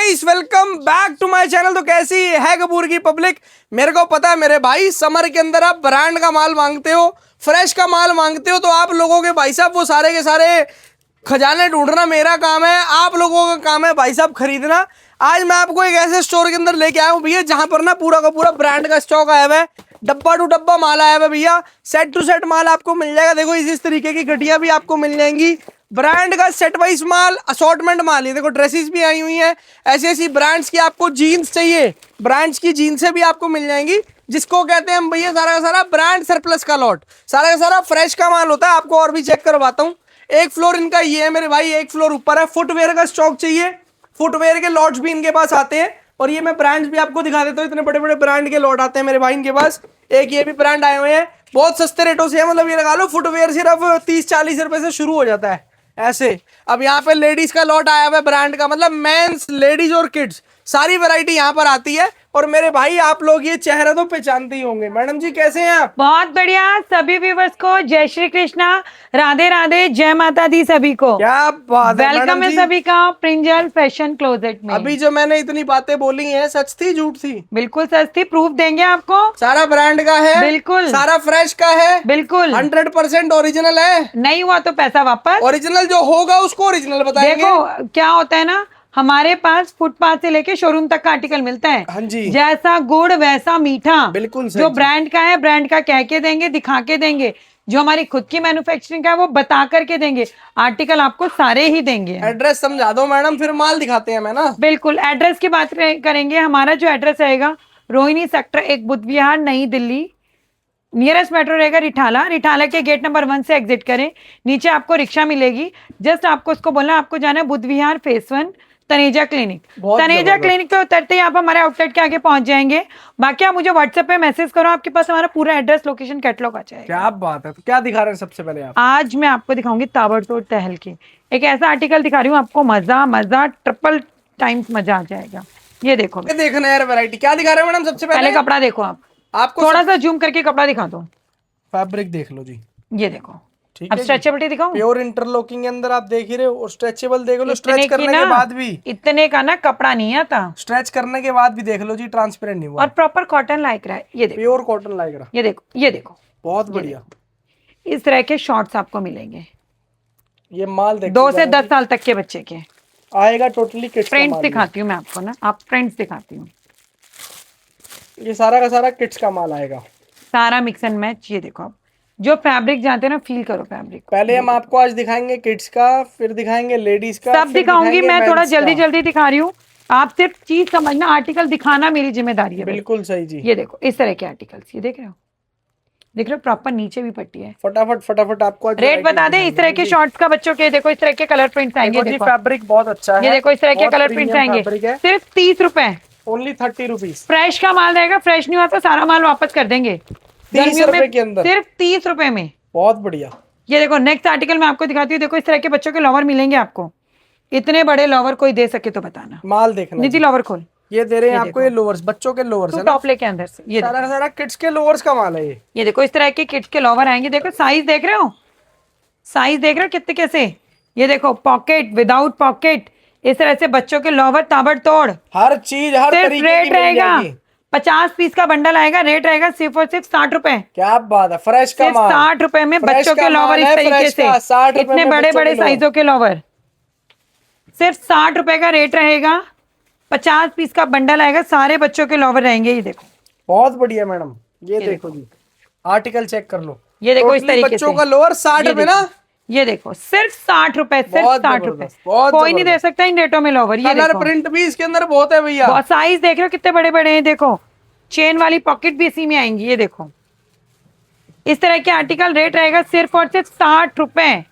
Guys, welcome back to my channel. तो कैसी है कपूर की पब्लिक? मेरे को पता है मेरे भाई, समर के अंदर आप ब्रांड का माल मांगते हो, फ्रेश का माल मांगते हो, तो आप लोगों के भाई साहब वो सारे के सारे खजाने ढूंढना मेरा काम है, आप लोगों का काम है भाई साहब खरीदना। आज मैं आपको एक ऐसे स्टोर के अंदर लेके आया हूँ भैया, जहां पर ना पूरा का पूरा ब्रांड का स्टॉक आया हुआ है, डब्बा टू डब्बा माल आया हुआ है भैया, सेट टू सेट माल आपको मिल जाएगा। देखो इस तरीके की घटिया भी आपको मिल जाएंगी, ब्रांड का सेट वाइज माल, असॉर्टमेंट माल। ये देखो ड्रेसेस भी आई हुई हैं, ऐसी ऐसी ब्रांड्स की। आपको जीन्स चाहिए, ब्रांड्स की जीन्सें भी आपको मिल जाएंगी, जिसको कहते हैं हम भैया सारा का सारा ब्रांड सरप्लस का लॉट, सारा का सारा फ्रेश का माल होता है। आपको और भी चेक करवाता हूँ। एक फ्लोर इनका ये है मेरे भाई, एक फ्लोर ऊपर है। फुटवेयर का स्टॉक चाहिए, फुटवेयर के लॉट्स भी इनके पास आते हैं। और ये मैं ब्रांड्स भी आपको दिखा देता हूँ, इतने बड़े बड़े ब्रांड के लॉट आते हैं मेरे भाई इनके पास। एक ये भी ब्रांड आए हुए हैं, बहुत सस्ते रेटों से है, मतलब ये लगा लो फुटवेयर सिर्फ 30-40 रुपए से शुरू हो जाता है ऐसे। अब यहाँ पे लेडीज का लॉट आया हुआ है ब्रांड का, मतलब मेंस, लेडीज और किड्स, सारी वैरायटी यहाँ पर आती है। और मेरे भाई आप लोग ये चेहरा तो पहचानते ही होंगे। मैडम जी कैसे हैं आप? बहुत बढ़िया। सभी व्यूवर्स को जय श्री कृष्णा, राधे राधे, जय माता दी सभी को। क्या बात है वेलकम मैडम है जी। सभी का प्रिंजल फैशन क्लोजेट में। अभी जो मैंने इतनी बातें बोली हैं, सच थी झूठ थी? बिल्कुल सस्ती, प्रूफ देंगे आपको। सारा ब्रांड का है, बिल्कुल सारा फ्रेश का है, बिल्कुल 100% ओरिजिनल है। नहीं हुआ तो पैसा वापस। ओरिजिनल जो होगा उसको ओरिजिनल बताएंगे। देखो क्या होता है ना, हमारे पास फुटपाथ से लेके शोरूम तक का आर्टिकल मिलता है। हाँ जी, जैसा गुड़ वैसा मीठा। बिल्कुल सही जो जी। ब्रांड का है ब्रांड का कह के देंगे, दिखा के देंगे। जो हमारी खुद की मैन्युफैक्चरिंग का है वो बता करके देंगे। आर्टिकल आपको सारे ही देंगे। एड्रेस समझा दो मैडम, फिर माल दिखाते हैं मैं ना। बिल्कुल एड्रेस की बात करेंगे। हमारा जो एड्रेस रहेगा, रोहिणी सेक्टर 1, बुद्ध विहार, नई दिल्ली। नियरेस्ट मेट्रो रहेगा रिठाला। रिठाला के गेट नंबर 1 से एग्जिट करें, नीचे आपको रिक्शा मिलेगी। जस्ट आपको उसको बोलना आपको जाना है Buddh Vihar phase 1 Taneja clinic. Taneja clinic पे उतरते ही आप हमारे आउटलेट के आगे पहुंच जाएंगे। बाकी आप मुझे व्हाट्सएप पे मैसेज करो, आपके पास हमारा पूरा एड्रेस, लोकेशन, कैटलॉग आ जाएगा। क्या बात है। तो क्या दिखा रहे हैं सबसे पहले आप? आज मैं आपको दिखाऊंगी ताबड़तोड़ टहल के एक ऐसा आर्टिकल दिखा रही हूँ आपको, मजा मजा ट्रिपल टाइम्स मजा आ जाएगा। ये देखो, ये देखना यार वैरायटी। क्या दिखा रहे हैं मैडम सबसे पहले कपड़ा देखो। आप आपको थोड़ा सा जूम करके कपड़ा दिखा दो। फैब्रिक देख लो जी। ये देखो, ठीक अब है, स्ट्रेचेबिलिटी दिखाऊं? प्योर इंटरलॉकिंग के अंदर आप देख ही रहे हो, और स्ट्रेचेबल देख लो। स्ट्रेच इतने की करने ना, के बाद भी, इतने का ना कपड़ा नहीं आता। स्ट्रेच करने के बाद भी देख लो जी, ट्रांसपेरेंट नहीं हुआ। और प्रॉपर कॉटन लाइक रहा है। ये देखो, प्योर कॉटन लाइक रहा। ये देखो, ये देखो, बहुत बढ़िया। इस तरह के शॉर्ट्स आपको मिलेंगे। ये माल देखो, 2 से 10 साल तक के बच्चे के आएगा टोटली किड्स का प्रिंट्स माल। दिखाती हूँ मैं आपको ना, आप प्रिंट्स दिखाती हूँ। ये सारा का सारा किड्स का माल आएगा, सारा मिक्स एंड मैच। ये देखो, आप जो फैब्रिक जानते हैं ना, फील करो फैब्रिक। पहले हम आपको आज दिखाएंगे किड्स का, फिर दिखाएंगे लेडीज का, सब फिर दिखाऊंगी दिखाएंगे मैं, थोड़ा मेंस जल्दी का। जल्दी दिखा रही हूँ। आप सिर्फ चीज समझना, आर्टिकल दिखाना मेरी जिम्मेदारी है। बिल्कुल सही जी। ये देखो इस तरह के आर्टिकल्स, ये देख रहे हो, देख रहे हो, प्रॉपर नीचे भी पट्टी है। फटाफट फटाफट आपको आज रेट बता दें इस तरह के शॉर्ट्स का बच्चों के। देखो इस तरह के कलर प्रिंट्स आएंगे। देखो जी, देखो फैब्रिक बहुत अच्छा है। ये देखो, इस तरह के कलर प्रिंट्स आएंगे, सिर्फ 30 रुपए। Only 30 rupees. फ्रेश का माल रहेगा, फ्रेश नहीं हुआ तो सारा माल वापस कर देंगे। 30 रुपए के अंदर, सिर्फ 30 रुपए में। बहुत बढ़िया। ये देखो नेक्स्ट आर्टिकल मैं आपको दिखाती हूँ। देखो इस तरह के बच्चों के लोवर मिलेंगे आपको। इतने बड़े लोवर कोई दे सके तो बताना। माल देखना निधि लोवर खोल। ये दे रहे हैं आपको, ये लोवर्स, बच्चों के लोवर्स है ना, टॉप लेके अंदर से। ये सारा का सारा किड्स के लोवर्स का माल है। ये देखो इस तरह के किड्स के लोवर आएंगे। देखो साइज देख रहे हो, साइज देख रहे हो कितने कैसे। ये देखो पॉकेट, विदाउट पॉकेट, इस तरह से बच्चों के लोवर ताबड़तोड़। हर चीज हर तरीके की रेट मिल रहेगा, जाएगी। 50 पीस का बंडल आएगा। रेट रहेगा सिर्फ और सिर्फ 60 रुपए। क्या बात है। फ्रेश का माल 60 रुपए में फ्रेश बच्चों का के लोवर माल इस है, तरीके फ्रेश से, का 60 रुपए इतने में बड़े बच्चों बड़े के लोवर। साइजों के लोवर सिर्फ 60 रुपए का रेट रहेगा। 50 पीस का बंडल आएगा, सारे बच्चों के लोवर रहेंगे। ये देखो बहुत बढ़िया मैडम। ये देखो जी, आर्टिकल चेक कर लो। ये देखो इस तरीके बच्चों से का लोअर 60 रुपए ना। ये देखो सिर्फ 60 रुपए, सिर्फ बहुत 60 रुपए। जबरदस्त, बहुत कोई नहीं दे जबरदस्त। सकता इन रेटों में लोवर। ये कलर देखो प्रिंट भी इसके अंदर बहुत है भैया। बहुत साइज देख रहे हो कितने बड़े बड़े हैं। देखो चेन वाली पॉकेट भी इसी में आएंगी। ये देखो इस तरह के आर्टिकल, रेट रहेगा सिर्फ और सिर्फ 60 रुपए।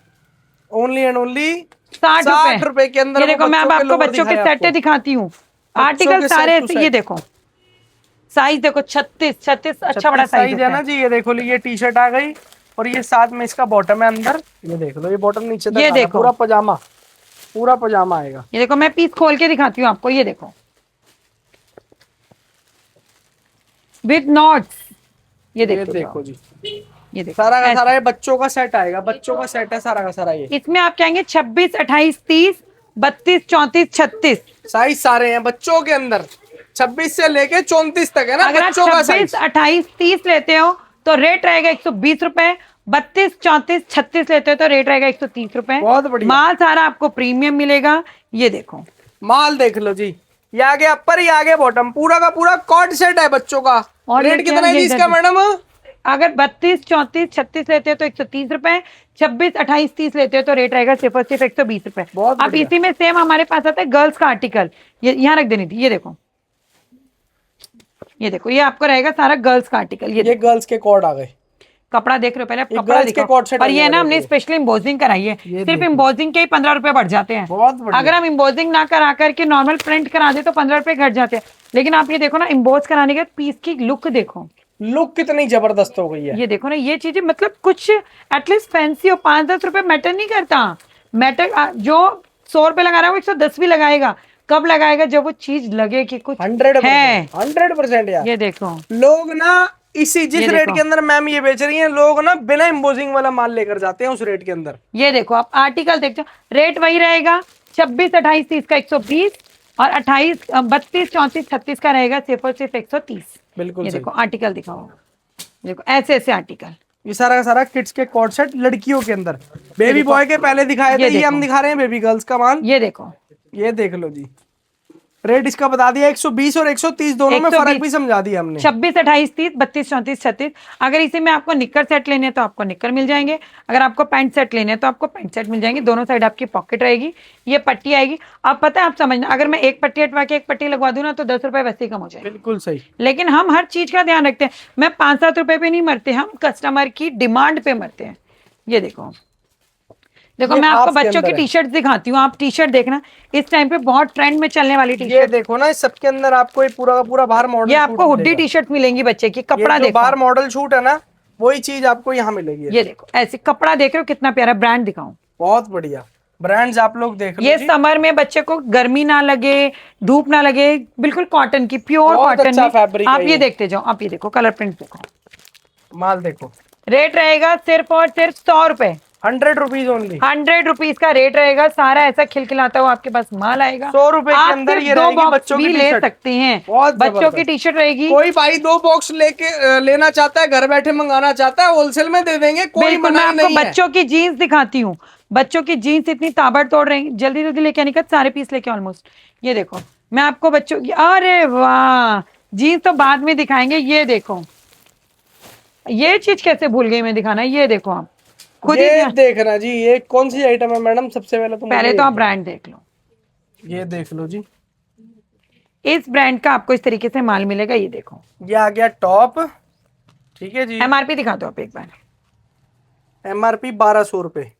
ओनली एंड ओनली 60 रुपए के अंदर। ये देखो मैं अब आपको बच्चों के सेट दिखाती हूँ। आर्टिकल सारे ये देखो, साइज देखो 36 अच्छा बड़ा साइज है ना जी। ये देखो ये टी शर्ट आ गई, और ये साथ में इसका बॉटम है अंदर। ये देख लो, ये बॉटम नीचे तक ये आ रहा है, देखो पूरा पजामा, पूरा पजामा आएगा। ये देखो मैं पीस खोल के दिखाती हूँ आपको। ये देखो विद नॉट्स। ये देखो जी, ये देखो सारा का सारा ये बच्चों का सेट आएगा। बच्चों का सेट है सारा का सारा। ये इसमें आप कहेंगे 26, 28, 30 32, 34, 36। साइज सारे हैं बच्चों के अंदर, 26 से लेके 34 तक है ना अगर आप बच्चों का 26, साइज। 28, 30 लेते हो तो रेट रहेगा 120 रुपए। 32, 34, 36 लेते हो तो रेट रहेगा 130 रुपए। बहुत बढ़िया। माल सारा आपको प्रीमियम मिलेगा। ये देखो माल देख लो जी, ये आगे अपर, ये आगे बॉटम, पूरा का पूरा कॉर्ड सेट है बच्चों का। और ये रेट क्या कितना है ये जी इसका इधर- मैडम? अगर 32, 34, 36 लेते हो तो 130 रुपए। 26, 28, 30 लेते हो तो रेट रहेगा सिर्फ और सिर्फ 120 रुपए। बहुत अब बढ़िया। इसी में सेम हमारे पास आता है गर्ल्स का आर्टिकल। ये यहाँ रख देनी थी। ये देखो, ये देखो, ये आपको रहेगा सारा गर्ल्स का आर्टिकल। ये गर्ल्स के कॉर्ड आ गए। कपड़ा देख रहे हो, पहले आप ये कपड़ा गर्ल्स के दिखाओ। कॉर्ड सेट और आ ये गया ना हमने देखो। स्पेशली इम्बोजिंग कराई है। ये सिर्फ देखो। इम्बोजिंग के ही 15 रुपए बढ़ जाते हैं। बहुत बढ़िया। अगर हम इम्बोजिंग ना करा करके नॉर्मल प्रिंट करा दे तो 15 रुपए घट जाते हैं। लेकिन आप ये देखो ना, इम्बोज कराने के बाद पीस की लुक देखो। लुक कितनी जबरदस्त हो गई है। ये देखो ना, ये चीजें मतलब कुछ एटलीस्ट फैंसी हो, 5-10 रुपए मैटर नहीं करता। मैटर जो 100 रुपए लगा रहा है वो 110 भी लगाएगा। कब लगाएगा? जब वो चीज लगे कि कुछ 100% है। 100% यार। ये देखो, लोग ना इसी जिस ये रेट देखो। के अंदर मैम ये बेच रही हैं, लोग ना बिना एम्बोजिंग वाला माल लेकर जाते हैं उस रेट के अंदर। ये देखो, आप आर्टिकल देखो, रेट वही रहेगा। 26, 28, 30 का 120 और 28, 32, 34, 36 का रहेगा सिर्फ और सिर्फ 130। बिल्कुल ये सही। देखो आर्टिकल दिखाओ, देखो ऐसे ऐसे आर्टिकल। ये सारा का सारा किड्स के कॉर्ड सेट लड़कियों के अंदर। बेबी बॉय के पहले दिखाए थे, ये देखो। हम दिखा रहे हैं बेबी गर्ल्स का माल। ये देखो, ये देख लो जी, रेट इसका बता दिया 120 और 130 दोनों में 120, फर्क भी समझा दिया हमने। 26, 28, 30, 32, 34, 36। अगर इसी में आपको निक्कर सेट लेने हैं तो आपको निक्कर मिल जाएंगे। अगर आपको पैंट सेट लेने हैं तो आपको पैंट सेट मिल जाएंगे। दोनों साइड आपकी पॉकेट रहेगी। ये पट्टी आएगी। अब पता है, आप समझना, अगर मैं एक पट्टी हटवा के एक पट्टी लगवा दूं ना तो 10 रुपए वैसे ही कम हो जाएंगे। बिल्कुल सही। लेकिन हम हर चीज का ध्यान रखते हैं। मैं 5-7 रुपए पे नहीं मरते, हम कस्टमर की डिमांड पे मरते हैं। ये देखो, देखो ये मैं आपको हाफ के बच्चों की अंदर है। टी शर्ट दिखाती हूँ। आप टी शर्ट देखना, इस टाइम पे बहुत ट्रेंड में चलने वाली टी ये शर्ट। देखो ना, इस सबके अंदर आपको ये पूरा का पूरा बाहर मॉडल ये आपको हुडी टी शर्ट मिलेंगी बच्चे की। कपड़ा जो देखो, बाहर मॉडल शूट है ना, वही चीज आपको यहाँ मिलेगी। ये देखो ऐसे कपड़ा देख रहे हो, कितना प्यारा। ब्रांड दिखाऊं? बहुत बढ़िया ब्रांड्स आप लोग देख लो ये जी। समर में बच्चे को गर्मी ना लगे, धूप ना लगे, बिल्कुल कॉटन की, प्योर बहुत कॉटन अच्छा में। फैब्रिक आप है ये ये। देखते जाओ, आप ये देखो, कलर प्रिंट देखो। माल देखो, रेट रहेगा सिर्फ और सिर्फ 100 रुपए। 100 रुपीज ओनली। 100 रुपीज का रेट रहेगा। सारा ऐसा खिलखिलाता हुआ आपके पास माल आएगा। 100 रुपए के आप अंदर सिर्फ ये 2 रहेगी बॉक्स बच्चों की भी टी ले शर्ट। सकते हैं। बहुत बच्चों की जबरदस्त। टी शर्ट रहेगी। कोई भाई 2 बॉक्स लेके लेना चाहता है, घर बैठे मंगाना चाहता है, होलसेल में दे देंगे, कोई बिल्कुल। मैं मनाही आपको नहीं है। बच्चों की जीन्स दिखाती हूँ। बच्चों की जीन्स इतनी ताबड़तोड़ रही, जल्दी जल्दी लेके आने का, सारे पीस लेके ऑलमोस्ट। ये देखो, मैं आपको बच्चों की, अरे वाह, जीन्स तो बाद में दिखाएंगे। ये देखो, ये चीज कैसे भूल गई मैं दिखाना। ये देखो, आप खुद ही ये देखना जी, ये कौन सी आइटम है मैडम? सबसे पहले तो पहले मुझे तो आप ब्रांड देख लो। ये देख लो जी, इस ब्रांड का आपको इस तरीके से माल मिलेगा। ये देखो, ये आ गया टॉप। ठीक है जी, एमआरपी दिखा दो आप एक बार। MRP 1200 रुपए।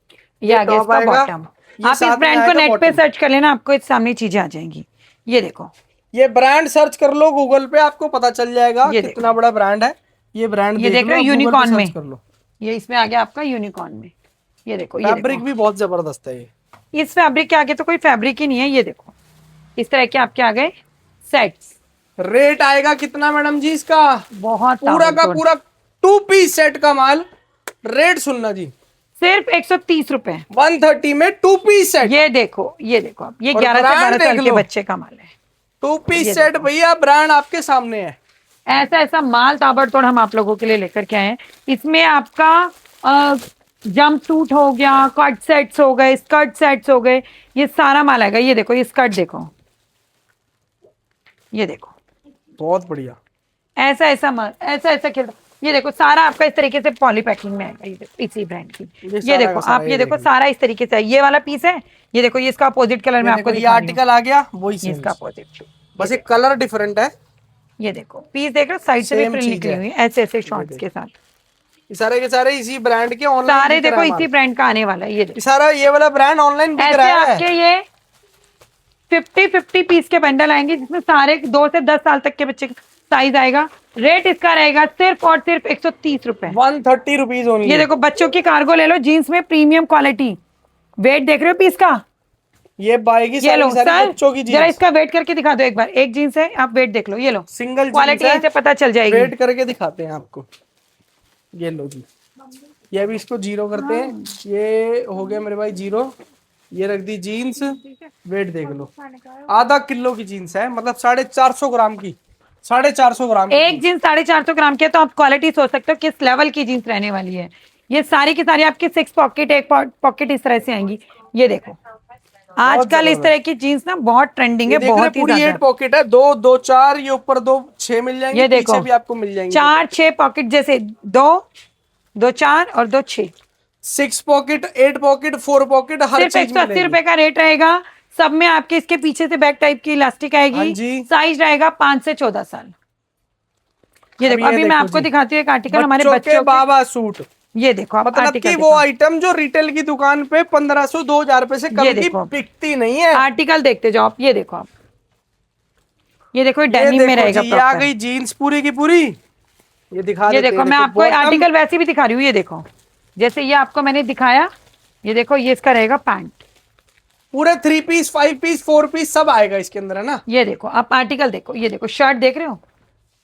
ये आ गया टॉप इसका आएगा। बॉटम। ये आप इस साथ में ब्रांड को आएगा नेट पे बॉटम। सर्च कर लेना, आपको इस सामने चीजें आ जाएंगी। ये देखो, ये ब्रांड सर्च कर लो गूगल पे, आपको पता चल जाएगा ये कितना बड़ा ब्रांड है। ये ब्रांड ये देख रहे हो, लो, Google पे यूनिकॉर्न सर्च में। कर लो। ये इसमें आ गया आपका यूनिकॉर्न में। ये देखो, ये फैब्रिक देखो। भी बहुत जबरदस्त है ये। इस फैब्रिक के आगे तो कोई फैब्रिक ही नहीं है। ये देखो, इस तरह के आपके आ गए सेट्स। रेट आएगा कितना मैडम जी इसका? बहुत पूरा का ताबड़तोड़। पूरा 2 पीस सेट का माल। रेट सुनना जी, सिर्फ 130 रुपए। 130 में 2 पीस सेट। ये देखो, ये देखो आप, ये और 11 से ब्रांड 12 साल देख के लो। बच्चे का माल है। 2 पीस ये सेट भैया, ब्रांड आपके सामने है। ऐसा ऐसा माल ताबड़तोड़ हम आप लोगों के लिए लेकर के आए हैं। इसमें आपका जंप सूट हो गया, कट सेट्स हो गए, स्कर्ट सेट्स हो गए, ये सारा माल आएगा। ये देखो, ये स्कर्ट देखो, ये देखो, बहुत बढ़िया। ऐसा ऐसा माल, ऐसा ऐसा खेल। ये देखो, सारा आपका इस तरीके से पॉली पैकिंग में आएगा। ये देखो, इसी ब्रांड की। ये ये सारा देखो का सारा, आप, ये ये देखो देखो। सारा इस तरीके से है। ये वाला पीस है। ये देखो, ये इसका अपोजिट कलर में ये आपको देखो, ये दिखा रही हूँ। आर्टिकल आ गया वही ये सेम, इसका अपोजिट। बस एक कलर डिफरेंट है। ये देखो, पीस देख रहे हो, साइड से भी Same फ्रिल चीज निकली है। हुई है, ऐसे ऐसे शॉर्ट्स के साथ। ये सारे के सारे इसी ब्रांड के ऑनलाइन सारे देखो इसी ब्रांड का आने वाला है। ये देखो, सारा ये वाला ब्रांड ऑनलाइन बिक ऐसे रहा है। आपके ये 50-50 पीस के बंडल आएंगे, जिसमें सारे 2 से 10 साल तक के बच्चे का साइज आएगा। रेट इसका रहेगा सिर्फ और सिर्फ 130 रुपए। 130 रुपीज ओनली। ये देखो, बच्चों की कार्गो ले लो, जीन्स में प्रीमियम क्वालिटी। वेट देख रहे हो पीस का? ये बाएगी ये लो सारी सर, बच्चों की जरा जीन्स। इसका वेट करके दिखा दो एक बार। एक जीन्स है, आप वेट देख लो। ये लो, सिंगल क्वालिटी ऐसे पता चल जाएगी। वेट करके दिखाते हैं आपको। ये लो जी, ये अभी इसको जीरो करते हैं। ये हो गया मेरे भाई जीरो। ये रख दी जीन्स, वेट देख लो, आधा किलो की जीन्स है, मतलब 450 ग्राम की, 450 ग्राम की एक जींस 450 ग्राम की है, तो आप क्वालिटी सोच सकते हो किस लेवल की जींस रहने वाली है। ये सारी की सारी आपकी 6 पॉकेट, एक पॉकेट इस तरह से आएंगी। ये देखो आजकल इस तरह की जींस ना बहुत ट्रेंडिंग ये है, देख रहे बहुत ही पूरी 8 ज्यादा। पॉकेट है, दो दो 4, ये ऊपर 2 6 मिल जाएंगे, ये देखो पीछे भी आपको मिल जाएंगे 4-6 पॉकेट, जैसे 2 2 4 और 2 6, 6 पॉकेट, 8 पॉकेट, 4 पॉकेट, हर सिर्फ चीज 180 मिलेगी। रुपए का रेट रहेगा। सब में आपके इसके पीछे से बैक टाइप की इलास्टिक हाँ आएगी। जी। साइज रहेगा 5 से 14 साल। ये अब देखो, ये अभी मैं देखो आपको जी, दिखाती हूँ एक आर्टिकल हमारे बच्चों के बच्चों के। बाबा सूट, ये देखो आप मतलब आर्टिकल कि वो देखो, आइटम जो रिटेल की दुकान पे 1500 2000 रुपए से ये कम की देखो आप बिकती नहीं है। आर्टिकल देखते जाओ आप। ये देखो आप, ये देखो ये डेनिम में देखो जी, रहेगा ये आ प्रॉपर। गई जीन्स पूरी की पूरी, ये दिखा ये देते देखो हैं, मैं देखो आपको बॉटम, आर्टिकल वैसे भी दिखा रही हूँ। ये देखो जैसे ये आपको मैंने दिखाया, ये देखो ये इसका रहेगा पैंट। पूरे 3 पीस 5 पीस 4 पीस सब आएगा इसके अंदर, है ना। ये देखो आप आर्टिकल देखो, ये देखो शर्ट देख रहे हो,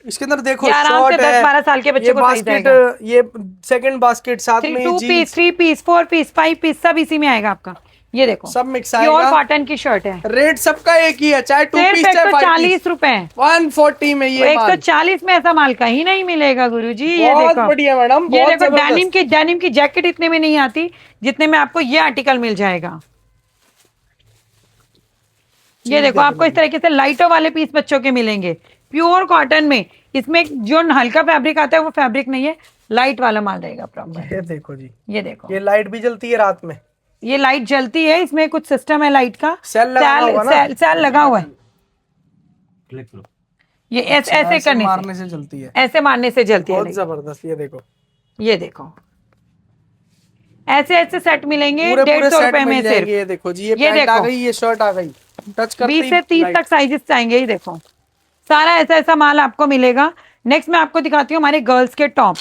इसके अंदर देखो ये आराम से शर्ट है, 10-12 साल के बच्चे ये को साइज बास्केट, आएगा। ये सेकंड बास्केट, साथ थ्री में ये 2 piece, jeans, 3 piece, 4 piece, 5 piece, सब इसी में आएगा आपका। ये देखो सब मिक्स प्योर आएगा। कॉटन की शर्ट है, रेट सबका एक ही है, चाहे 2 सिर्फ पीस चाहे 5 पीस, 140 रुपए। 140 में ये माल। 140 में ऐसा माल कहीं नहीं मिलेगा गुरुजी। ये बहुत देखो, बढ़िया मैडम, ये बहुत देखो जबरदस्त। डेनिम की जैकेट इतने में नहीं आती जितने में आपको ये आर्टिकल मिल जाएगा। ये चीज देखो देख आपको लो इस तरीके से लाइटों वाले पीस बच्चों के मिलेंगे प्योर कॉटन में। इसमें जो हल्का फैब्रिक आता है वो फैब्रिक नहीं है, लाइट वाला माल रहेगा प्रॉपर। ये देखो जी, ये देखो ये लाइट भी जलती है रात में, ये लाइट जलती है, इसमें कुछ सिस्टम है लाइट का। सेल लगाना होगा ना, सेल लगा हुआ है। ये अच्छा, ऐसे ऐसे करने मारने से जलती है, ऐसे मारने से जलती है बहुत लाइट। जबरदस्त। ये देखो ये देखो ऐसे ऐसे सेट मिलेंगे पूरे 150 सेट रुपए में मिल सिर्फ। जाएंगे। ये देखो जी, ये ये पैंट आ देखो गई, ये शर्ट आ गई, टच करते 20 ही से 30 लाइट। तक साइजेस आएंगे। ये देखो सारा ऐसा ऐसा माल आपको मिलेगा। नेक्स्ट मैं आपको दिखाती हूँ हमारे गर्ल्स के टॉप।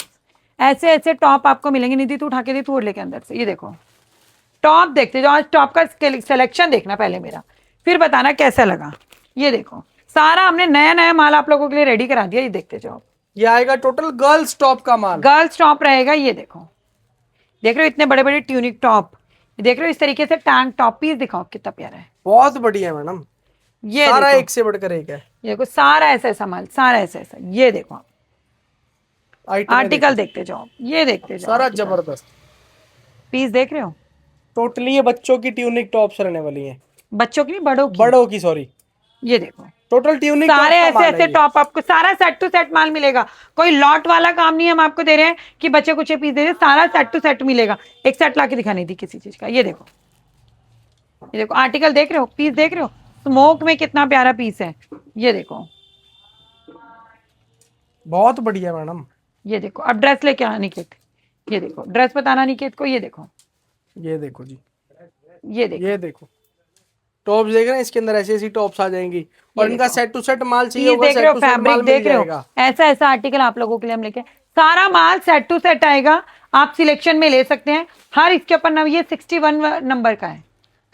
ऐसे ऐसे टॉप आपको मिलेंगे। निधि तू उठा के दे, तू ओढ़ लेके अंदर से। ये देखो टॉप देखते जाओ, आज टॉप का सिलेक्शन देखना पहले मेरा, फिर बताना कैसा लगा। ये देखो सारा हमने नया नया माल आप लोगों के लिए रेडी करा दिया। ये देखते जाओ, ये आएगा टोटल गर्ल्स टॉप का माल। गर्ल्स टॉप रहेगा। ये देखो देख रहे हो इतने बड़े बड़े ट्यूनिक टॉप, देख रहे हो इस तरीके से टैंक टॉप पीस दिखाओ कितना प्यारा है। बहुत बढ़िया मैडम, ये सारा देखो, एक से बढ़कर एक है। ये देखो सारा ऐसा ऐसा माल, सारा ऐसा ऐसा। ये देखो आप आइटम आर्टिकल देखते जाओ, ये देखते जाओ सारा जबरदस्त, पीस देख रहे हो। टोटली ये बच्चों की ट्यूनिक टॉप्स रहने वाली हैं, बच्चों की नहीं बड़ों की। बड़ों की सॉरी। ये देखो टोटल ट्यूनिक सारे टॉप का ऐसे माल ऐसे है ये। टॉप आपको सारा सेट टू सेट माल मिलेगा। कोई लॉट वाला काम नहीं हम आपको दे रहे हैं कि बच्चे कुछ पीस दे रहे हैं, सारा सेट टू सेट मिलेगा। एक सेट ला के दिखाने दी किसी चीज का। ये देखो, ये देखो आर्टिकल देख रहे हो, पीस देख रहे हो, स्मोक में कितना प्यारा पीस है। ये देखो, बहुत बढ़िया मैडम। ये देखो अब ड्रेस लेके आना निकेत। ये देखो ड्रेस बताना निकेत को। ये देखो, ये देखो जी, ये देखो ये देखो टॉप्स देख रहे हैं, इसके अंदर ऐसी ऐसी टॉप्स आ जाएंगी, और इनका सेट टू सेट माल चाहिए पीस होगा, देख रहे सेट हो, टू सेट फैब्रिक माल मिल देख रहे हो, जाएगा। ऐसा ऐसा आर्टिकल आप लोगों के लिए हम लेके सारा माल सेट टू सेट आएगा। आप सिलेक्शन में ले सकते हैं। हर इसके ऊपर ये 61 नंबर का है,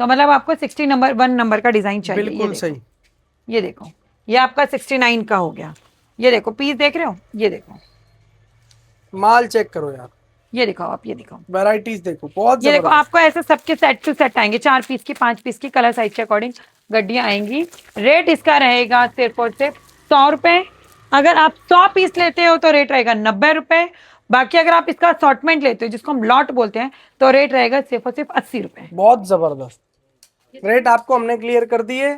तो मतलब आपको 61 नंबर का डिजाइन चाहिए। बिल्कुल सही। ये देखो ये आपका 69 का हो गया। ये देखो पीस देख रहे हो, ये देखो माल चेक करो यार, ये दिखाओ आप, ये दिखाओ, वैरायटीज देखो, बहुत ये देखो जबरदस्त। आपको ऐसे सबके सेट टू सेट आएंगे। 4 पीस की, 5 पीस की, कलर साइज के अकॉर्डिंग गड्डियां आएंगी। रेट इसका रहेगा सिर्फ और सिर्फ 100 रुपए। अगर आप 100 पीस लेते हो तो रेट रहेगा 90 रुपए। बाकी अगर आप इसका असॉर्टमेंट लेते हो जिसको हम लॉट बोलते हैं तो रेट रहेगा सिर्फ और सिर्फ 80 रुपए। बहुत जबरदस्त रेट आपको हमने क्लियर कर दिए।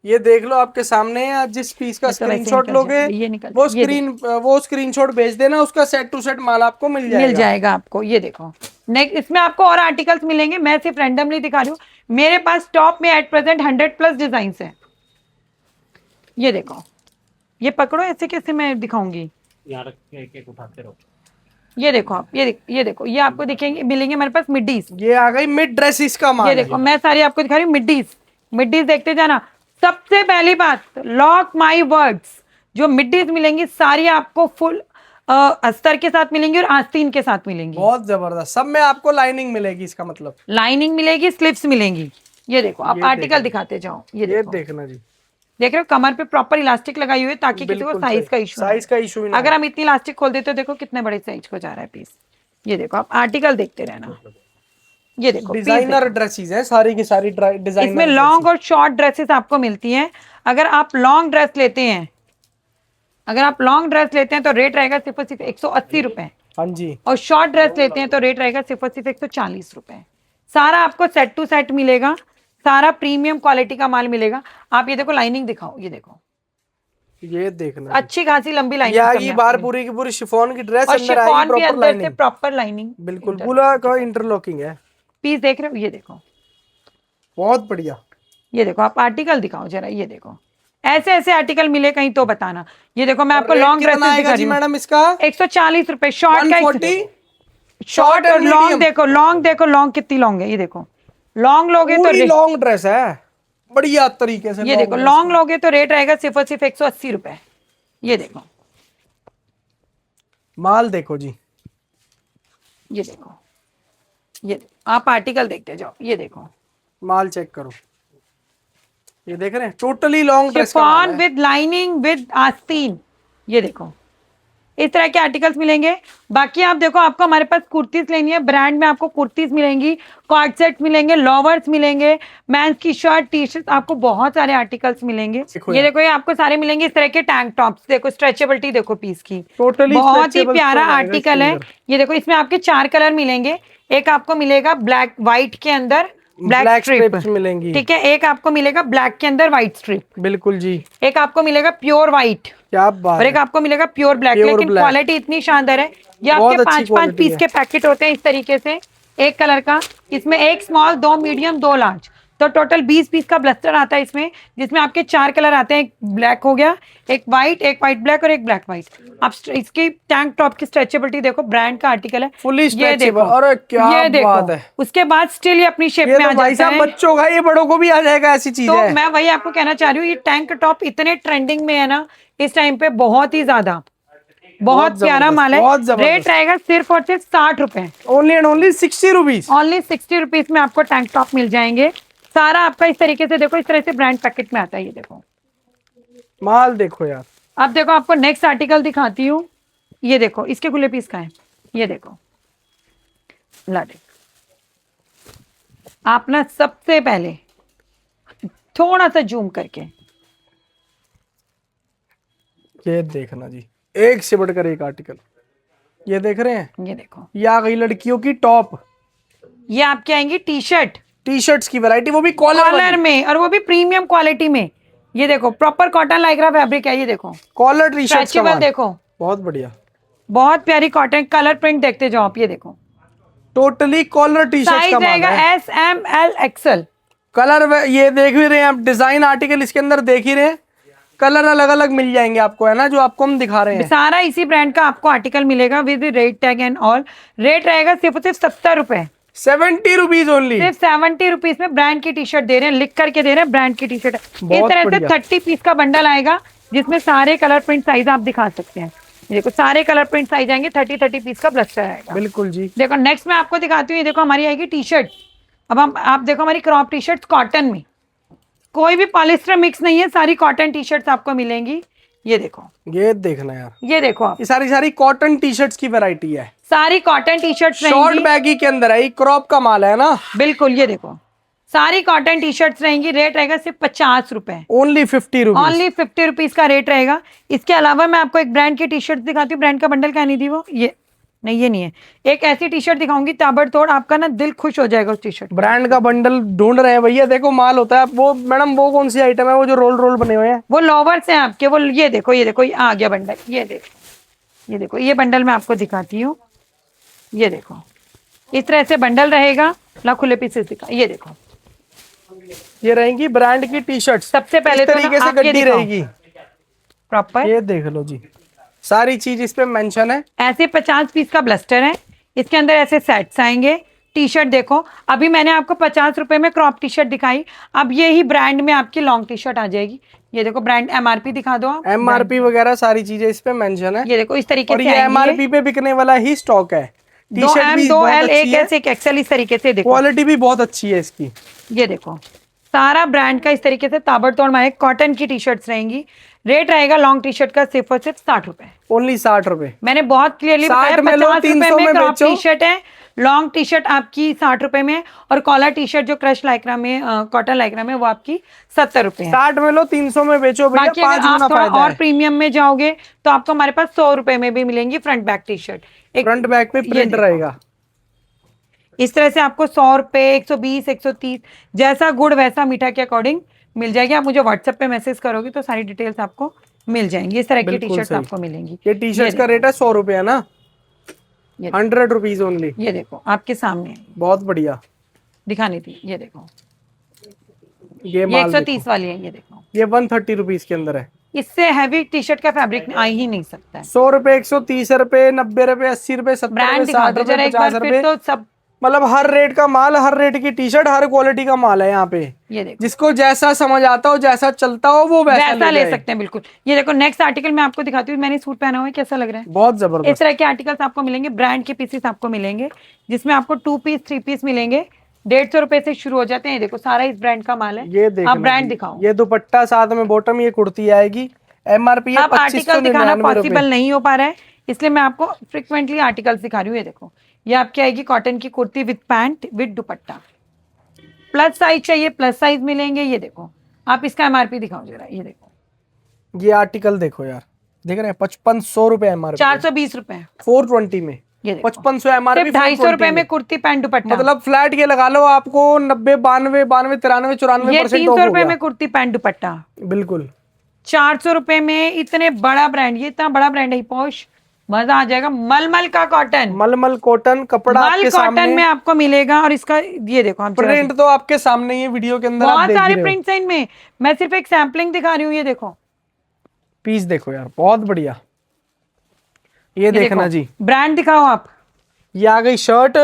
ये देख लो आपके सामने है, जिस पीस का ये तो वैसे स्क्रीनशॉट निकल लोगे जाएगा, ये निकल जाएगा, वो स्क्रीनशॉट भेज देना, उसका सेट टू सेट माल आपको मिल मिल जाएगा आपको। ये देखो नेक्स्ट इसमें आपको और आर्टिकल्स मिलेंगे। मैं सिर्फ रैंडमली दिखा रही हूँ। मेरे पास टॉप में एट प्रेजेंट 100+ डिजाइन है। ये देखो, ये पकड़ो, ऐसे कैसे मैं दिखाऊंगी। यहाँ रख के एक एक उठाते रहो। ये देखो आप, ये देखो, ये आपको दिखेंगे, मिलेंगे हमारे पास मिडीज। ये आ गई मिड ड्रेसेस का माल। ये देखो मैं सारी आपको दिखा रही हूँ मिडीज। मिडीज देखते जाना। सबसे पहली बात, लॉक माई वर्ड्स, जो मिडीज मिलेंगी सारी आपको फुल अस्तर के साथ मिलेंगी और आस्तीन के साथ मिलेंगी। बहुत जबरदस्त, सब में आपको लाइनिंग मिलेगी, इसका मतलब लाइनिंग मिलेगी, स्लिप्स मिलेंगी। ये देखो आप ये आर्टिकल दिखाते जाओ। ये देखो, देखना जी, देख रहे हो कमर पे प्रॉपर इलास्टिक लगाई हुई है ताकि किसी को बिल्कुल साइज सही। का इशू साइज का इशू नहीं। अगर हम इतनी इलास्टिक खोल देते तो देखो कितने बड़े साइज को जा रहा है पीस। ये देखो आप आर्टिकल देखते रहना। ये देखो piece डिजाइनर ड्रेसेस हैं सारी की सारी डिजाइनर। इसमें लॉन्ग और शॉर्ट ड्रेसेस आपको मिलती हैं। अगर आप लॉन्ग ड्रेस लेते हैं, अगर आप लॉन्ग ड्रेस लेते हैं तो रेट रहेगा सिर्फ और सिर्फ 180 रुपए, हाँ जी। और शॉर्ट ड्रेस लेते हैं तो रेट रहेगा सिर्फ और सिर्फ 140 रुपए। सारा आपको सेट टू सेट मिलेगा, सारा प्रीमियम क्वालिटी का माल मिलेगा। आप ये देखो लाइनिंग दिखाओ, ये देखो ये देखना अच्छी खासी लंबी ये लाइनिंग आगी बाहर पूरी की पूरी शिफॉन की ड्रेस और अंदर आएगी शिफॉन भी प्रॉपर अंदर से लाइनिंग। Proper lining. बिल्कुल पूरा का इंटरलॉकिंग है। पीस देख रहे हो, ये देखो, बहुत बढ़िया। ये देखो आप आर्टिकल दिखाओ जरा, ये देखो ऐसे ऐसे आर्टिकल मिले कहीं तो बताना। ये देखो मैं आपको रेट लॉन्ग कितना ड्रेसेस आएगा दिखा जी रही हूँ, मैडम इसका? 140 रुपए। शॉर्ट का 140 शॉर्ट और and लॉन्ग medium। देखो, लॉन्ग देखो, लॉन्ग कितनी लॉन्ग है, ये देखो लॉन्ग लोगे तो पूरी लॉन्ग ड्रेस है बढ़िया तरीके से। ये देखो लॉन्ग लोगे तो रेट रहेगा सिर्फ और सिर्फ 180 रुपए। ये देखो माल देखो जी, ये देखो, ये आप आर्टिकल देखते जाओ, ये देखो माल चेक करो, ये देख रहे हैं टोटली लॉन्ग ड्रेस का माल शिफॉन है। विद लाइनिंग विद आस्तीन। ये देखो इस तरह के आर्टिकल्स मिलेंगे। बाकी आप देखो, आपको हमारे पास कुर्तीज लेनी है, ब्रांड में आपको कुर्तीज मिलेंगी, कॉर्ड सेट मिलेंगे, लोवर्स मिलेंगे, मेंस की शर्ट, टी शर्ट, आपको बहुत सारे आर्टिकल्स मिलेंगे। ये देखो ये आपको सारे मिलेंगे इस तरह के टैंक टॉप्स। देखो स्ट्रेचेबिलिटी देखो पीस की, टोटली बहुत ही प्यारा आर्टिकल है। ये देखो इसमें आपके 4 कलर मिलेंगे। एक आपको मिलेगा ब्लैक व्हाइट के अंदर ब्लैक स्ट्रिप मिलेंगी, ठीक है। एक आपको मिलेगा ब्लैक के अंदर व्हाइट स्ट्रिप, बिल्कुल जी। एक आपको मिलेगा प्योर व्हाइट, क्या बात और एक आपको मिलेगा प्योर ब्लैक। Pure लेकिन black। क्वालिटी इतनी शानदार है। ये बहुत आपके अच्छी 5-5 quality पीस है। के पैकेट होते हैं इस तरीके से, एक कलर का। इसमें एक स्मॉल, 2 मीडियम, 2 लार्ज, तो टोटल 20 पीस का ब्लस्टर आता है इसमें, जिसमें आपके 4 कलर आते हैं। एक ब्लैक हो गया, एक वाइट ब्लैक और एक ब्लैक व्हाइट। आप इसकी टैंक टॉप की स्ट्रेचेबिलिटी देखो, ब्रांड का आर्टिकल है, फुली ये स्ट्रेचेबल। देखो, और क्या ये देखो। बात है। उसके बाद स्टिल ये अपनी शेप ये में आ तो भाई जाता साहब है। बच्चों का, ये बड़ों को भी आ जाएगा, ऐसी चीज तो है। मैं वही आपको कहना चाह रही हूँ, ये टैंक टॉप इतने ट्रेंडिंग में है ना इस टाइम पे, बहुत ही ज्यादा, बहुत प्यारा जबरदस्त, माल है। बहुत जबरदस्त। रेट रहेगा सिर्फ और सिर्फ 60 रुपए, only and only 60 rupees. Only 60 rupees में आपको टैंक टॉप मिल जाएंगे। सारा आपका इस तरीके से देखो, इस तरह से ब्रांड पैकेट में आता है। ये देखो माल देखो यार। अब देखो आपको नेक्स्ट आर्टिकल दिखाती हूँ। ये देखो इसके खुले पीस का है, ये देखो ला देख। आप ना सबसे पहले थोड़ा सा जूम करके ये देखना जी, एक से बढ़कर एक आर्टिकल। ये देख रहे हैं, ये देखो, ये आ गई लड़कियों की टॉप, ये आपके आएंगी टी शर्ट, टी शर्ट्स की वैरायटी, वो भी कॉलर कॉलर में, और वो भी प्रीमियम क्वालिटी में। ये देखो प्रॉपर कॉटन लाइक्रा फैब्रिक है। ये देखो कॉलर टी शर्ट्स का स्ट्रेचेबल, माल। देखो बहुत बढ़िया, बहुत प्यारी कॉटन। कलर प्रिंट देखते जाओ आप, ये देखो totally collar T shirts size का माल रहेगा है। S, M, L, XL। Colour ये देख भी रहे हैं आप, डिजाइन आर्टिकल इसके अंदर देख ही रहे हैं, कलर अलग अलग मिल जाएंगे आपको, है ना, जो आपको हम दिखा रहे हैं। सारा इसी ब्रांड का आपको आर्टिकल मिलेगा with rate tag and all. Rate रहेगा सिर्फ 70 रुपए, 70 रुपीज ओनली। सिर्फ 70 रुपीज में ब्रांड की टी शर्ट दे रहे हैं, लिख करके दे रहे हैं ब्रांड की टी शर्ट। इस बहुत तरह से बढ़िया। 30 पीस का बंडल आएगा, जिसमें सारे कलर प्रिंट साइज आप दिखा सकते हैं। ये देखो सारे कलर प्रिंट साइज आएंगे, 30 पीस का ब्लस्टर आएगा। बिल्कुल जी। देखो नेक्स्ट मैं आपको दिखाती हूँ। ये देखो हमारी आएगी टी शर्ट। अब हम आप देखो हमारी क्रॉप टी शर्ट कॉटन में, कोई भी पॉलिस्टर मिक्स नहीं है, सारी कॉटन टी शर्ट्स आपको मिलेंगी। ये देखो, ये देखना यार, ये देखो आप, ये सारी कॉटन टी शर्ट्स की वैरायटी है, सारी कॉटन टी शर्ट्स शॉर्ट रहेंगी। बैगी के अंदर है, ये क्रॉप का माल है ना। बिल्कुल, ये देखो सारी कॉटन टी शर्ट्स रहेंगी। रेट रहेगा सिर्फ 50 रुपए, ओनली 50 रुपीज। ओनली 50 रुपीज का रेट रहेगा। इसके अलावा मैं आपको एक ब्रांड की टी शर्ट दिखाती हूँ। ब्रांड का बंडल क्या नहीं थी वो, ये नहीं, ये नहीं है। एक ऐसी टी शर्ट दिखाऊंगी ताबड़तोड़, आपका ना दिल खुश हो जाएगा उस टी शर्ट। ब्रांड का बंडल ढूंढ रहे हैं भैया, देखो माल होता है वो। मैडम वो कौन सी आइटम है, वो जो रोल रोल बने हुए हैं? वो लोवर्स हैं आपके, वो ये देखो, ये देखो, ये आ गया बंडल। ये देखो, ये देखो, ये बंडल मैं आपको दिखाती हूँ। ये देखो इस तरह से बंडल रहेगा, ला खुले पीसेस दिखा। ये देखो ये रहेंगी ब्रांड की टी शर्ट, सबसे पहले इस तो तरीके ना से आप ये गड्डी दिखाओ। रहेगी। प्रॉपर ये देख लो जी, सारी चीज इस पे मेंशन है। ऐसे 50 पीस का ब्लस्टर है, इसके अंदर ऐसे सेट्स आएंगे। टी शर्ट देखो, अभी मैंने आपको 50 रुपए में क्रॉप टी शर्ट दिखाई, अब ये ही ब्रांड में आपकी लॉन्ग टी शर्ट आ जाएगी। ये देखो ब्रांड MRP दिखा दो आप, MRP वगैरह सारी चीजें इस पे मेंशन है। ये देखो इस तरीके और से ये आएंगी। MRP पे बिकने वाला ही स्टॉक है। टी 2 शर्ट M, भी 2 बहुत L, अच्छी एक है, S, एक XL, इस तरीके से देखो। क्वालिटी भी बहुत अच्छी है इसकी। ये देखो सारा ब्रांड का इस तरीके से ताबड़तोड़ मारे कॉटन की टी शर्ट्स रहेंगी। रेट रहेगा लॉन्ग टी शर्ट का सिर्फ और सिर्फ 60 रुपए, ओनली 60 रुपए। मैंने बहुत क्लियरली 60 बताया। में लो, 50 रुपए 300 में में क्रॉप बेचो। टी शर्ट है, लॉन्ग टी शर्ट आपकी 60 रुपए में, और कॉलर टी शर्ट जो क्रश लाइक्रा में कॉटन लाइक्रा में वो आपकी 70 रुपए है। 60 में लो, 300 में बेचो भैया, बाकी अगर 5 गुना आप थोड़ा फायदा और है। प्रीमियम में जाओगे तो आपको हमारे पास 100 रुपए में भी मिलेंगी front back T shirt. Front back पे प्रिंट रहेगा। इस तरह से आपको 100 रुपए, 120, 130 जैसा गुड़ वैसा मीठा के अकॉर्डिंग मिल जाएगी। आप मुझे व्हाट्सएप पे मैसेज करोगे तो सारी डिटेल्स आपको मिल जाएंगी। इस तरह की टी बिल्कुल शर्ट सही। आपको मिलेंगी। ये टी शर्ट का रेट है 100 रुपए है ना, ये 100 रुपीज ओनली। ये देखो आपके सामने है, बहुत बढ़िया। दिखानी थी, ये देखो ये ये माल 130 वाली है, ये देखो। ये 130 रुपीज के अंदर है। इससे हैवी टी शर्ट का फैब्रिक आ ही नहीं सकता है। 100 रुपए, 130 रुपए, 90 रुपए, 80 रुपए, 70 ब्रांड रुपए, दिखा 60 दो रुपए, जरा एक 50 बार, रुपए, फिर तो सब। मतलब हर रेट का माल, हर रेट की टी शर्ट, हर क्वालिटी का माल है यहाँ पे। ये देखो जिसको जैसा समझ आता हो, जैसा चलता हो, वो वैसा वैसा ले जाए। सकते हैं बिल्कुल। ये देखो नेक्स्ट आर्टिकल मैं आपको दिखाती हूँ। मैंने सूट पहना हुआ है, कैसा लग रहा है? बहुत इस जबरदस्त। तरह के आर्टिकल्स आपको मिलेंगे, ब्रांड के पीसेस आपको मिलेंगे, जिसमें आपको 2 पीस 3 पीस मिलेंगे। 150 रुपए से शुरू हो जाते हैं। ये देखो सारा इस ब्रांड का माल है। ये देखो, आप ब्रांड दिखाओ। ये दुपट्टा साथ में बॉटम, ये कुर्ती आएगी। MRP है अब आर्टिकल दिखाना 2599 पॉसिबल रुपए। नहीं हो पा रहा है, इसलिए मैं आपको फ्रिक्वेंटली आर्टिकल्स दिखा रही हूँ। ये देखो, ये आपकी आएगी कॉटन की kurti with pant with dupatta. Plus size चाहिए, प्लस साइज मिलेंगे। ये देखो, आप इसका MRP दिखाओ जरा। ये देखो ये आर्टिकल देखो यार, देख रहे हैं 5500 रुपए MRP, 420 रुपए। 420 में ये देखो 5500 MRP, 250 रुपए में कुर्ती पैंट दुपट्टा। मतलब फ्लैट ये लगा लो आपको 90, 92, 93, 93, 94% ये ऑफ 300 हो रुपए गया। में कुर्ती पैंट दुपट्टा। बिल्कुल 400 रुपए में इतने बड़ा ब्रांड, ये इतना बड़ा ब्रांड है पॉश, मजा आ जाएगा। मलमल का कॉटन, मलमल कॉटन कपड़ा मल आपके कॉटन सामने। में आपको मिलेगा। और इसका ये देखो, हम प्रिंट तो आपके सामने ये वीडियो के अंदर आप बहुत देख सारे रहे हो। प्रिंट्स हैं इनमें, मैं सिर्फ एक सैम्पलिंग दिखा रही हूँ। ये देखो पीस देखो यार, बहुत बढ़िया। ये देखना जी, ब्रांड दिखाओ आप। ये आ गई शर्ट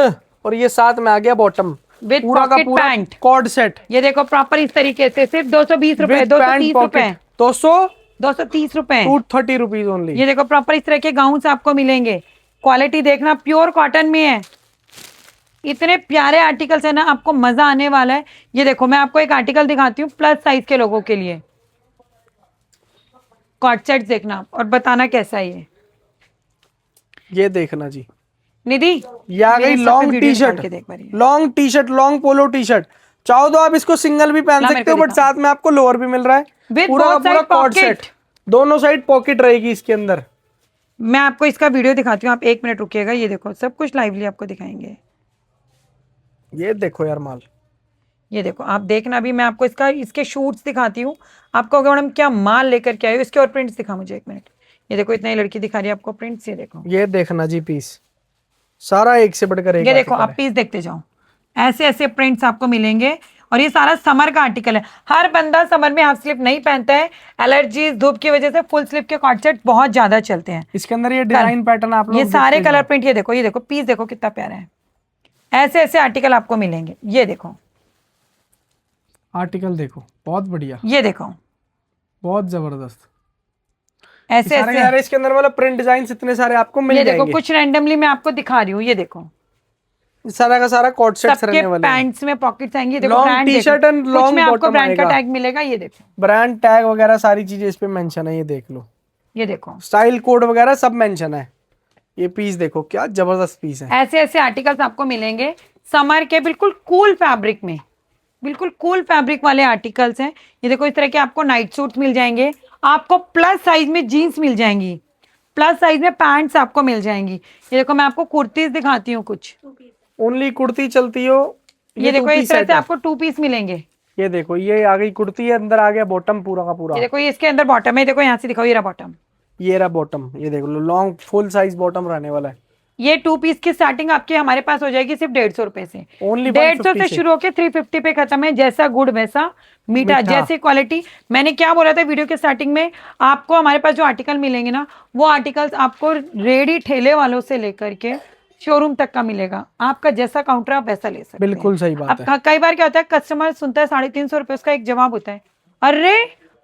और ये साथ में आ गया बॉटम, विद पूरा का पॉकेट पूरा पैंट। कॉर्ड सेट ये देखो प्रॉपर इस तरीके से, सिर्फ 220 रुपए, विद 230 पैंट रुपए, पॉकेट, 230 रुपए। 230 रुपीज ओनली। ये देखो प्रॉपर इस तरह के गाउन्स आपको मिलेंगे। क्वालिटी देखना, प्योर कॉटन में है। इतने प्यारे आर्टिकल्स है ना, आपको मजा आने वाला है। ये देखो मैं आपको एक आर्टिकल दिखाती हूँ प्लस साइज के लोगों के लिए। कॉट सेट देखना और बताना कैसा है ये देखना जी, निधि। ये आ गई long T shirt, long T shirt, long polo T shirt. चाहो तो आप इसको सिंगल भी पहन सकते हो, बट साथ में आपको लोअर भी मिल रहा है। With पूरा का both पूरा side कॉर्ड pocket। सेट, दोनों साइड पॉकेट रहेगी इसके अंदर। मैं आपको इसका वीडियो दिखाती हूँ, आप 1 मिनट रुकिएगा। ये देखो सब कुछ लाइवली आपको दिखाएंगे। ये देखो यार माल, ये देखो आप देखना भी, मैं आपको इसके शूट्स दिखाती हूँ। आपको कहोगे मैडम क्या माल लेकर के आए हो, इसके और प्रिंट्स दिखा मुझे 1 मिनट। ये देखो इतना ही लड़की दिखा रही है आपको प्रिंट्स। ये देखो, ये देखना जी पीस, सारा एक से बढ़कर एक। ये देखो आप पीस देखते जाओ, ऐसे ऐसे प्रिंट्स आपको मिलेंगे। और ये सारा समर का आर्टिकल है। हर बंदा समर में हाफ स्लीव नहीं पहनता है, एलर्जी धूप की वजह से फुल स्लीव के कॉट सेट बहुत ज्यादा चलते हैं। इसके अंदर ये डिजाइन पैटर्न आप लोग ये सारे देखते कलर जाओ। प्रिंट, ये देखो पीस देखो कितना प्यारा है। ऐसे ऐसे आर्टिकल आपको मिलेंगे। ये देखो आर्टिकल देखो, बहुत बढ़िया, ये देखो बहुत जबरदस्त। ऐसे सारे ऐसे। सारे इसके अंदर मतलब प्रिंट डिजाइन इतने सारे आपको मिल ये जाएंगे। देखो कुछ रैंडमली मैं आपको दिखा रही हूँ। ये देखो सारा का सारा कॉट सेट्स सबके रहने वाले हैं। पैंट्स में पॉकेट्स आएंगे। ये देखो लॉन्ग ब्रांड टी-शर्ट एंड कुछ लॉन्ग में आपको बॉटम ब्रांड का आएगा। टैग मिलेगा। ये देखो, ब्रांड टैग वगैरह सारी चीजें इस पे मेंशन है, ये देख लो। ये देखो स्टाइल कोड वगैरह सब मेंशन है। ये पीस देखो क्या जबरदस्त पीस है। ऐसे ऐसे आर्टिकल्स आपको मिलेंगे समर के, बिल्कुल कूल फैब्रिक में, बिल्कुल कूल फैब्रिक वाले आर्टिकल्स हैं। ये देखो इस तरह के आपको नाइट सूट्स मिल जाएंगे। आपको प्लस साइज में जीन्स मिल जाएंगी, प्लस साइज में पैंट्स आपको मिल जाएंगी। ये देखो मैं आपको कुर्तीज दिखाती हूँ कुछ। ओनली कुर्ती चलती हो। ये देखो इस तरह से आपको 2 पीस मिलेंगे। ये देखो ये आ गई कुर्ती है, अंदर आ गया बॉटम पूरा का पूरा। ये देखो ये इसके अंदर बॉटम है। देखो यहाँ से दिखाओ, ये रहा बॉटम, ये रहा बॉटम। ये देख लो लॉन्ग फुल साइज बॉटम रहने वाला है। ये 2 पीस की स्टार्टिंग आपकी हमारे पास हो जाएगी सिर्फ 150 रुपए से। ओनली 150 से शुरू होकर 350 पे खत्म है। जैसा गुड़ वैसा मीठा, जैसी क्वालिटी। मैंने क्या बोला था वीडियो के स्टार्टिंग में, आपको हमारे पास जो आर्टिकल मिलेंगे ना, वो आर्टिकल्स आपको रेडी ठेले वालों से लेकर के शोरूम तक का मिलेगा। आपका जैसा काउंटर आप वैसा ले सकते हैं। बिल्कुल सही बात है। अब कई बार क्या होता है, कस्टमर सुनता है 350 रुपए, उसका एक जवाब होता है, अरे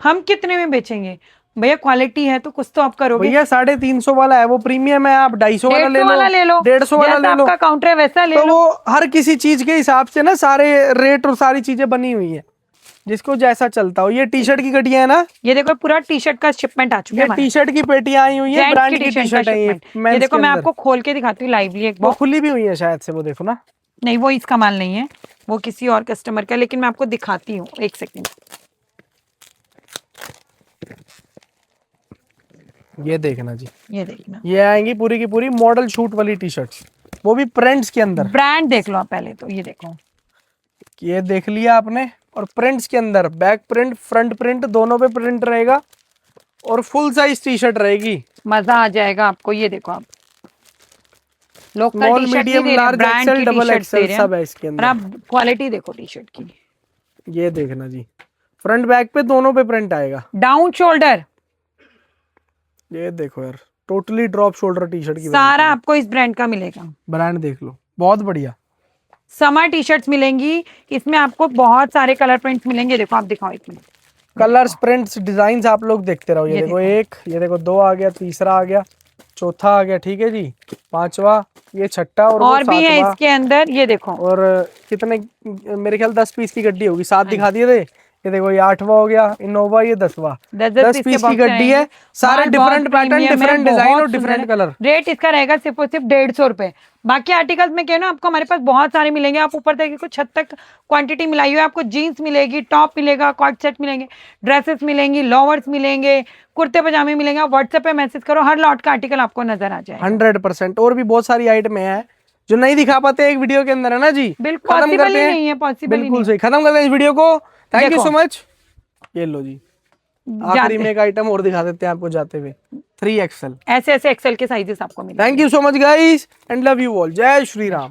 हम कितने में बेचेंगे? भैया क्वालिटी है तो कुछ तो आप करोगे। भैया 350 वाला है वो प्रीमियम है, आप 250 वाला ले लो, 150 वाला ले लो, आपका काउंटर है वैसा ले तो लो। वो हर किसी चीज के हिसाब से ना सारे रेट और सारी चीजें बनी हुई है। जिसको जैसा चलता हो। ये टी शर्ट की कटियां है ना, ये देखो पूरा टी शर्ट का शिपमेंट आ चुका है ये हमारे टी शर्ट की पेटियां आई हुई है, जेंट्स ब्रांड की की टी शर्ट है ये। shipment। ये men's देखो के मैं अंदर। आपको खोल के दिखाती हूँ लाइवली एक वो बॉक्स। खुली भी हुई है शायद से, वो देखो ना। नहीं वो इसका माल नहीं है, वो किसी और कस्टमर का, लेकिन मैं आपको दिखाती हूँ, एक सेकंड। ये देखना जी, ये देखना, ये आएंगी पूरी की पूरी मॉडल शूट वाली टी शर्ट्स, वो भी प्रिंट्स के अंदर। ब्रांड देख लो आप पहले तो, ये देखो ये देख लिया आपने, और प्रिंट्स के अंदर बैक प्रिंट फ्रंट प्रिंट दोनों पे प्रिंट रहेगा, और फुल साइज टी शर्ट रहेगी। मजा आ जाएगा आपको। ये देखो आप लोकल स्मॉल टी शर्ट नहीं मीडियम दे रहे, लार्ज ब्रांड एक्सेल की डबल टी-शर्ट्स दे एक्सेल रहे सब हैं। है इसके और अंदर। आप क्वालिटी देखो टी शर्ट की, ये देखना जी, फ्रंट बैक पे दोनों पे प्रिंट आएगा। डाउन शोल्डर, ये देखो यार, totally drop shoulder T shirt की सारा आपको इस ब्रांड का मिलेगा। ब्रांड देख लो, बहुत बढ़िया। समर टी शर्ट्स मिलेंगी, इसमें आपको बहुत सारे कलर प्रिंट्स मिलेंगे। देखो आप दिखाओ एक मिनट, कलर्स प्रिंट्स डिजाइन आप लोग देखते रहो। ये ये देखो देखो। एक, ये देखो दो आ गया, तीसरा आ गया, चौथा आ गया, ठीक है जी, पांचवा, ये छठा, और वो और भी है सातवां। इसके अंदर। ये देखो और कितने, मेरे ख्याल 10 पीस की गड्डी होगी, हाँ 7 दिखा दिए थे। ये देखो ये 8वां हो गया, इनोवा ये 10वां। 10 पीस की गड्डी है, सारे डिफरेंट पैटर्न, डिफरेंट डिजाइन और डिफरेंट कलर। रेट इसका रहेगा सिर्फ और सिर्फ 150 रुपए। बाकी आर्टिकल्स में क्या है ना, आपको हमारे पास बहुत सारे मिलेंगे। आप ऊपर तक कुछ हद तक क्वांटिटी मिलाई हुई है। आपको जीन्स मिलेगी, टॉप मिलेगा, कॉट सेट मिलेंगे, ड्रेसेस मिलेंगी, लोवर्स मिलेंगे, कुर्ते पजामे मिलेंगे। आप व्हाट्सएप पे मैसेज करो, हर लॉट का आर्टिकल आपको नजर आ जाएगा। 100%। और भी बहुत सारी आइटम है जो नहीं दिखा पाते एक वीडियो के अंदर, है ना जी। बिल्कुल खत्म पॉसिबल करते ही हैं, नहीं है, पॉसिबल ही बिल्कुल नहीं सही, खत्म करते हैं इस वीडियो को। थैंक यू देखो। So much. ये लो जी, आखिरी में एक आइटम और दिखा देते हैं आपको जाते हुए, 3XL। ऐसे ऐसे एक्सेल के साइजेस आपको मिलेंगे। Thank you so much guys and love you all. जय श्री राम।